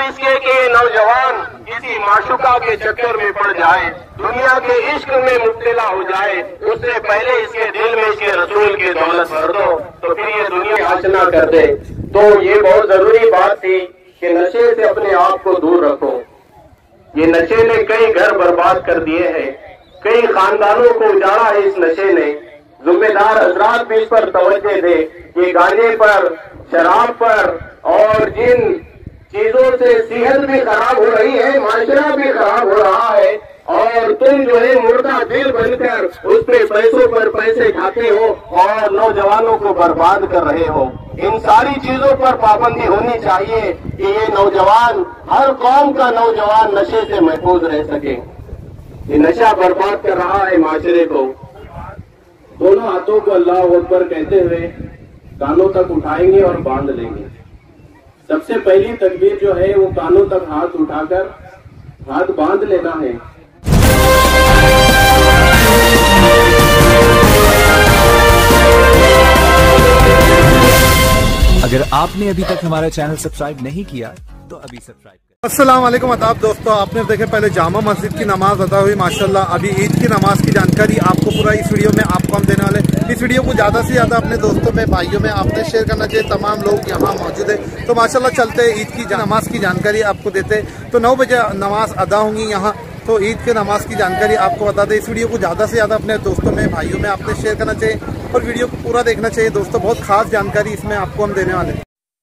इसके कि ये नौजवान किसी माशुका के चक्कर में पड़ जाए, दुनिया के इश्क में मुब्तला हो जाए, उससे पहले इसके दिल में इसके रसूल की दौलत भर दो, तो फिर ये दुनिया आशना कर दे। तो ये बहुत जरूरी बात थी कि नशे से अपने आप को दूर रखो। ये नशे ने कई घर बर्बाद कर दिए हैं, कई खानदानों को उजाड़ा है इस नशे ने। जिम्मेदार हजरात भी इस पर तवज्जो दे। ये गांजे पर, शराब पर और जिन चीजों से सेहत भी खराब हो रही है, माशरा भी खराब हो रहा है, और तुम जो है मुर्दा दिल बनकर उस पे पैसों पर पैसे खाते हो और नौजवानों को बर्बाद कर रहे हो। इन सारी चीजों पर पाबंदी होनी चाहिए कि ये नौजवान, हर कौम का नौजवान नशे से महफूज रह सके। ये नशा बर्बाद कर रहा है माशरे को। दोनों हाथों को अल्लाह अकबर कहते हुए कानों तक उठाएंगे और बांध लेंगे। सबसे पहली तकबीर जो है वो कानों तक हाथ उठाकर हाथ बांध लेना है। अगर आपने अभी तक हमारा चैनल सब्सक्राइब नहीं किया तो अभी सब्सक्राइब करें। अस्सलाम वालेकुम आदाब दोस्तों, आपने देखे पहले जामा मस्जिद की नमाज अदा हुई माशाल्लाह। अभी ईद की नमाज की जानकारी आपको पूरा इस वीडियो में आपको हम देने वाले। इस वीडियो को ज़्यादा से ज़्यादा अपने दोस्तों में, भाइयों में आपने शेयर करना चाहिए। तमाम लोग यहाँ मौजूद है तो माशाल्लाह चलते ईद की नमाज की जानकारी आपको देते। तो 9 बजे नमाज अदा होंगी यहाँ, तो ईद के नमाज की जानकारी आपको बता दें। इस वीडियो को ज़्यादा से ज़्यादा अपने दोस्तों में, भाइयों में आपने शेयर करना चाहिए और वीडियो को पूरा देखना चाहिए दोस्तों। बहुत खास जानकारी इसमें आपको हम देने वाले हैं।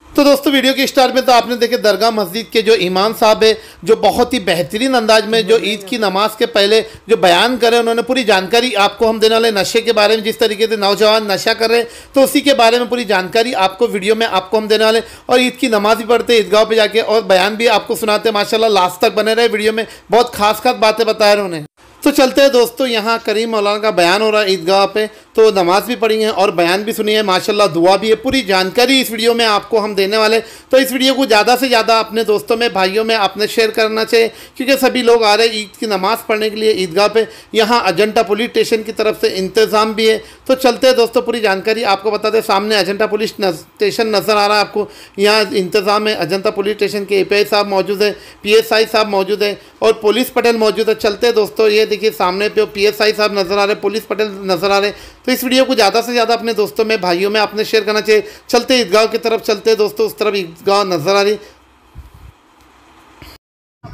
तो दोस्तों वीडियो के स्टार्ट में तो आपने देखे दरगाह मस्जिद के जो इमाम साहब है, जो बहुत ही बेहतरीन अंदाज में जो ईद की नमाज के पहले जो बयान करे, उन्होंने पूरी जानकारी आपको हम देने वाले। नशे के बारे में, जिस तरीके से नौजवान नशा कर रहे हैं तो उसी के बारे में पूरी जानकारी आपको वीडियो में आपको हम देने वाले। और ईद की नमाज भी पढ़ते ईदगाह पे जाके और बयान भी आपको सुनाते हैं माशाल्लाह। लास्ट तक बने रहे वीडियो में, बहुत खास खास बातें बताए रहे उन्हें। तो चलते हैं दोस्तों, यहाँ करीम मौलाना का बयान हो रहा है ईदगाह पे, तो नमाज भी पढ़ी है और बयान भी सुनी है माशाल्लाह, दुआ भी है। पूरी जानकारी इस वीडियो में आपको हम देने वाले। तो इस वीडियो को ज़्यादा से ज़्यादा अपने दोस्तों में, भाइयों में आपने शेयर करना चाहिए, क्योंकि सभी लोग आ रहे हैं ईद की नमाज़ पढ़ने के लिए ईदगाह पे। यहाँ अजंता पुलिस स्टेशन की तरफ से इंतज़ाम भी है। तो चलते हैं दोस्तों, पूरी जानकारी आपको बता दें। सामने अजंता पुलिस स्टेशन नज़र आ रहा है आपको, यहाँ इंतज़ाम है। अजंता पुलिस स्टेशन के API साहब मौजूद है, PSI साहब मौजूद है और पुलिस पटेल मौजूद है। चलते हैं दोस्तों, ये देखिए सामने पे PSI साहब नज़र आ रहे, पुलिस पटेल नज़र आ रहे। तो इस वीडियो को ज़्यादा से ज़्यादा अपने दोस्तों में, भाइयों में आपने शेयर करना चाहिए। चलते ईदगाह की तरफ चलते हैं दोस्तों, उस तरफ ईदगाह नज़र आ रही।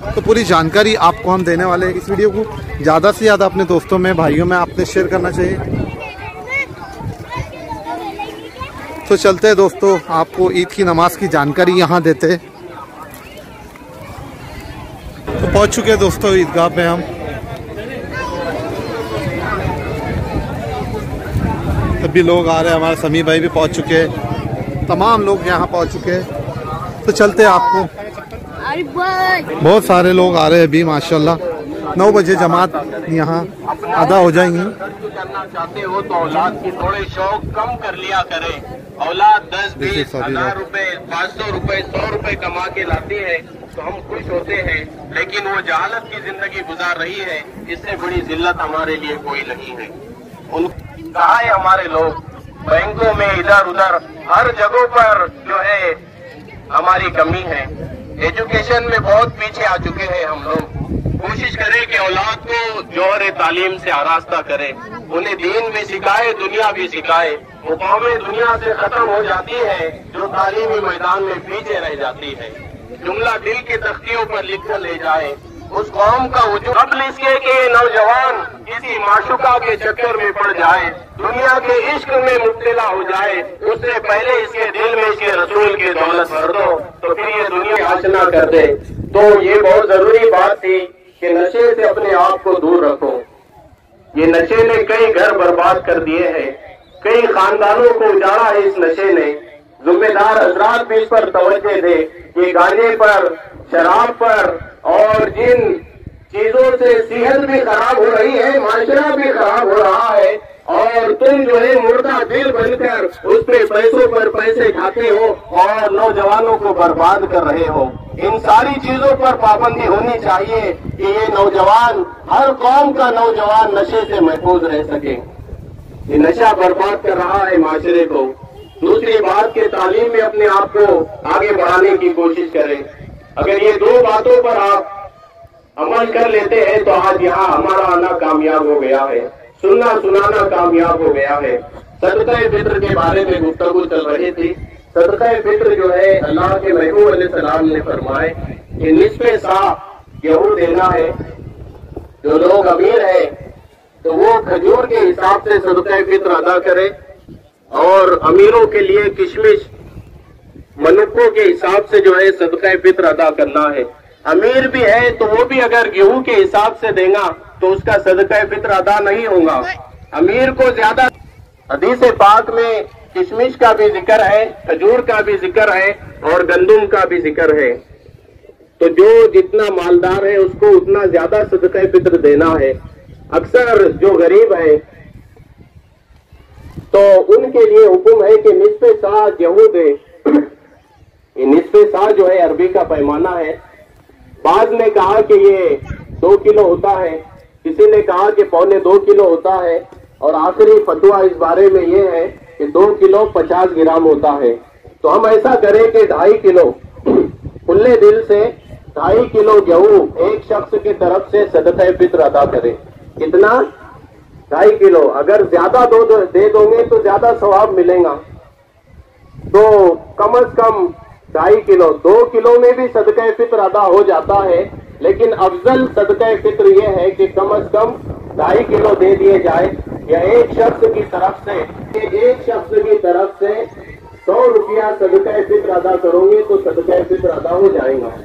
तो पूरी जानकारी आपको हम देने वाले हैं। इस वीडियो को ज़्यादा से ज़्यादा अपने दोस्तों में, भाइयों में आपने शेयर करना चाहिए। तो चलते हैं दोस्तों, आपको ईद की नमाज की जानकारी यहाँ देते हैं। तो पहुँच चुके हैं दोस्तों ईदगाह पे हम। सभी लोग आ रहे हैं, हमारे समी भाई भी पहुंच चुके हैं, तमाम लोग यहाँ पहुंच चुके हैं। तो चलते हैं, आपको बहुत सारे लोग आ रहे हैं अभी माशाल्लाह। 9 बजे जमात यहाँ अदा हो जाएंगी। करना चाहते हो तो औलाद की थोड़े शौक कम कर लिया करें। औलाद 10-20 हज़ार रुपए, 500 रुपए, 100 रुपए कमा के लाती है तो हम खुश होते हैं, लेकिन वो जहालत की जिंदगी गुजार रही है, इससे बड़ी जिल्लत हमारे लिए कोई नहीं है। कहाँ है हमारे लोग? बैंकों में, इधर उधर हर जगहों पर जो है हमारी कमी है। एजुकेशन में बहुत पीछे आ चुके हैं हम लोग। कोशिश करें कि औलाद को जौहर तालीम से आरास्ता करें, उन्हें दीन भी सिखाए, दुनिया भी सिखाए। वो कौमें दुनिया से खत्म हो जाती है जो तालीमी मैदान में पीछे रह जाती है। जुमला दिल की तख्तियों पर लिख कर ले जाए उस कौम का वजूद। कबल इसके कि नौजवान किसी माशुका के चक्कर में पड़ जाए, दुनिया के इश्क में मुब्तला हो जाए, उससे पहले इसके दिल में इसके रसूल की दौलत भर दो, तो फिर ये दुनिया आशना कर दे। तो ये बहुत जरूरी बात थी कि नशे से अपने आप को दूर रखो। ये नशे ने कई घर बर्बाद कर दिए हैं, कई खानदानों को उजाड़ा है इस नशे ने। जिम्मेदार हजरात भी इस पर तवज्जो दे। ये गांजे पर, शराब पर और जिन चीजों से सेहत भी खराब हो रही है, माशरा भी खराब हो रहा है, और तुम जो है मुर्दा दिल बनकर उस पे पैसों पर पैसे खाते हो और नौजवानों को बर्बाद कर रहे हो। इन सारी चीजों पर पाबंदी होनी चाहिए कि ये नौजवान, हर कौम का नौजवान नशे से महफूज रह सके। ये नशा बर्बाद कर रहा है माशरे को। दूसरी बात के तालीम में अपने आप को आगे बढ़ाने की कोशिश करें। अगर ये दो बातों पर आप अमल कर लेते हैं तो आज यहाँ हमारा आना कामयाब हो गया है, सुनना सुनाना कामयाब हो गया है। सदका फित्र के बारे में गुफ्तगू चल रही थी। सदका फित्र जो है अल्लाह के महबूब अलैहिस्सलाम ने फरमाए कि निस्फ़े सा गेहूं देना है। जो लोग अमीर है तो वो खजूर के हिसाब से सदका फित्र अदा करे, और अमीरों के लिए किशमिश मनुक्कों के हिसाब से जो है सदका फित्र अदा करना है। अमीर भी है तो वो भी अगर गेहूं के हिसाब से देगा तो उसका सदका फित्र अदा नहीं होगा। अमीर को ज्यादा, हदीस पाक में किशमिश का भी जिक्र है, खजूर का भी जिक्र है और गंदुम का भी जिक्र है। तो जो जितना मालदार है उसको उतना ज्यादा सदका फित्र देना है। अक्सर जो गरीब है तो उनके लिए हुक्म है कि निस्फ़े सा गेहूं दे। ये निस्फ़े सा जो है अरबी का पैमाना है। बाद ने कहा कि ये 2 किलो होता है, किसी ने कहा कि 1.25 किलो होता है, और आखिरी फतवा इस बारे में ये है कि 2 किलो 50 ग्राम होता है। तो हम ऐसा करें कि 2.5 किलो खुले दिल से 2.5 किलो गेहूं एक शख्स की तरफ से सदका फित्र अदा करें। कितना? 2.5 किलो। अगर ज्यादा दे दोगे तो ज्यादा सवाब मिलेगा, तो कम से कम 2.5 किलो। 2 किलो में भी सदका फित्र अदा हो जाता है, लेकिन अफजल सदका फित्र यह है कि कम से कम 2.5 किलो दे दिए जाए, या एक शख्स की तरफ से 100 रुपया सदका फित्र अदा करोगे तो सदका फित्र अदा हो जाएगा।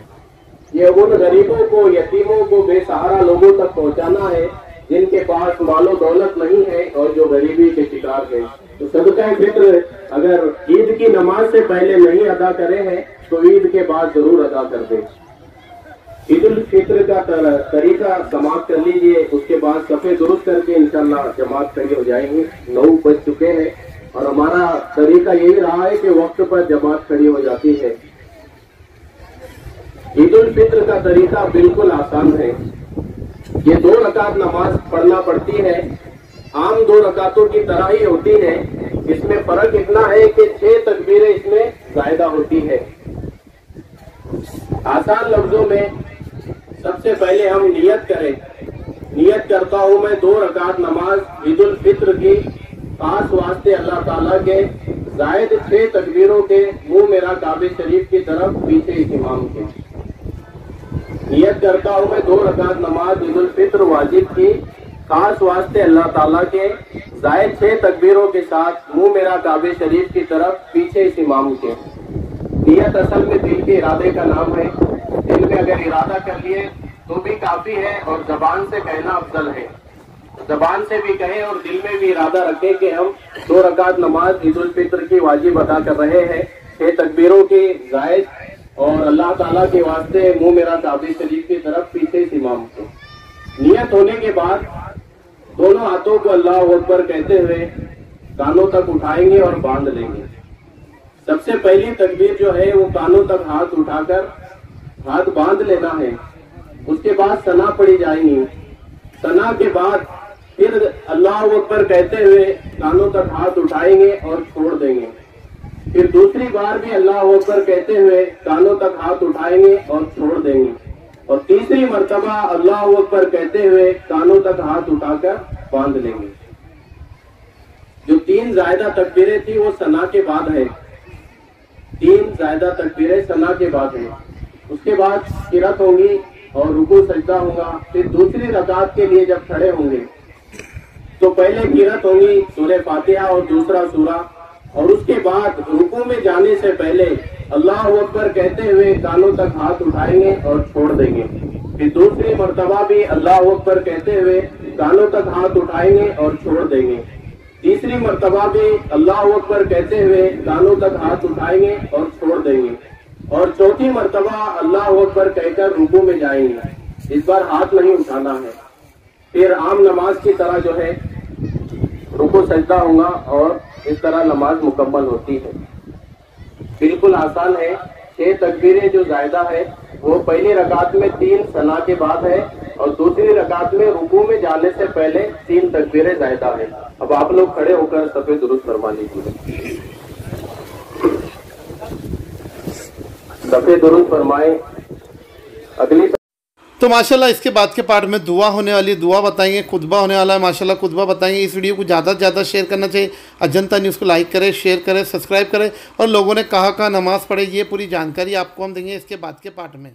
ये उन गरीबों को, यतीमों को, बेसहारा लोगों तक पहुंचाना है जिनके पास मालो दौलत नहीं है और जो गरीबी के शिकार हैं। तो सदका फित्र अगर ईद की नमाज से पहले नहीं अदा करे हैं तो ईद के बाद जरूर अदा कर दें। ईद उल फित्र का तरीका समाप्त कर लीजिए, उसके बाद सफे दुरुस्त करके इंशाल्लाह जमात खड़ी हो जाएंगी। 9 बज चुके हैं और हमारा तरीका यही रहा है कि वक्त पर जमात खड़ी हो जाती है। ईद उल फित्र का तरीका बिल्कुल आसान है। ये 2 रकात नमाज पढ़ना पड़ती है, आम 2 रकातों की तरह ही होती है। इसमें फर्क इतना है कि 6 तकबीरें इसमें ज़ायदा होती है। आसान लफ्जों में सबसे पहले हम नियत करें। नियत करता हूं मैं 2 रकात नमाज ईद उल फित्र की, खास वास्ते अल्लाह ताला के, जायद 6 तकबीरों के, मुंह मेरा काबे शरीफ की तरफ, पीछे इस इमाम के। नियत करता हूं मैं 2 रकात नमाज ईद उल फित्र वाजिब की, खास वास्ते अल्लाह ताला के, जायद 6 तकबीरों के साथ, मुंह मेरा काबे शरीफ की तरफ, पीछे इस इमाम के। नियत असल में दिल के इरादे का नाम है। दिल में अगर इरादा कर लिए तो भी काफी है, और जबान से कहना अफजल है। जबान से भी कहें और दिल में भी इरादा रखें कि हम 2 रकात नमाज ईद उल फित्र की वाजिब अदा कर रहे हैं, 6 तकबीरों की जायद, और अल्लाह ताला के वास्ते मुंह मेरा काबे शरीफ की तरफ, पीछे इस इमाम को। नियत होने के बाद दोनों हाथों को अल्लाह अकबर कहते हुए कानों तक उठाएंगे और बांध लेंगे। सबसे पहली तकबीर जो है वो कानों तक हाथ उठाकर हाथ बांध लेना है। उसके बाद सना पड़ी जाएंगी। सना के बाद फिर अल्लाह अकबर कहते हुए कानों तक हाथ उठाएंगे और छोड़ देंगे। फिर दूसरी बार भी अल्लाह अकबर कहते हुए कानों तक हाथ उठाएंगे और छोड़ देंगे, और तीसरी मर्तबा अल्लाह अकबर कहते हुए कानों तक हाथ उठाकर बांध लेंगे। जो 3 जायदा तकबीरें थी वो सना के बाद है। 3 जायदा तकबीरें सना के बाद है। उसके बाद किरत होंगी और रुकू सजदा होगा। फिर दूसरी रकात के लिए जब खड़े होंगे तो पहले किरत होंगी सूरह फातिहा और दूसरा सूरा, और उसके बाद रुकू में जाने से पहले अल्लाह अकबर कहते हुए कानों तक हाथ उठाएंगे और छोड़ देंगे। फिर दूसरी मर्तबा भी अल्लाह अकबर कहते हुए कानों तक हाथ उठाएंगे और छोड़ देंगे। तीसरी मर्तबा भी अल्लाह अकबर कहते हुए कानों तक हाथ उठाएंगे और छोड़ देंगे, और चौथी मर्तबा अल्लाह अकबर कहकर रुकू में जाएंगे। इस बार हाथ नहीं उठाना है। फिर आम नमाज की तरह जो है रुकू सजदा होगा और इस तरह नमाज मुकम्मल होती है। बिल्कुल आसान है। 6 तकबीरें जो जायदा है वो पहली रकात में 3 सना के बाद है, और दूसरी रकात में रुकू में जाने से पहले 3 तकबीरें जायदा है। अब आप लोग खड़े होकर सफे दुरुस्त फरमा लीजिए। सफे दुरुस्त फरमाए। अगली तो माशाल्लाह इसके बाद के पार्ट में दुआ होने वाली, दुआ बताएंगे, खुतबा होने वाला है माशाल्लाह, खुतबा बताएंगे। इस वीडियो को ज़्यादा से ज़्यादा शेयर करना चाहिए। अजंता न्यूज़ को लाइक करें, शेयर करें, सब्सक्राइब करें, और लोगों ने कहाँ नमाज़ पढ़े ये पूरी जानकारी आपको हम देंगे इसके बाद के पार्ट में।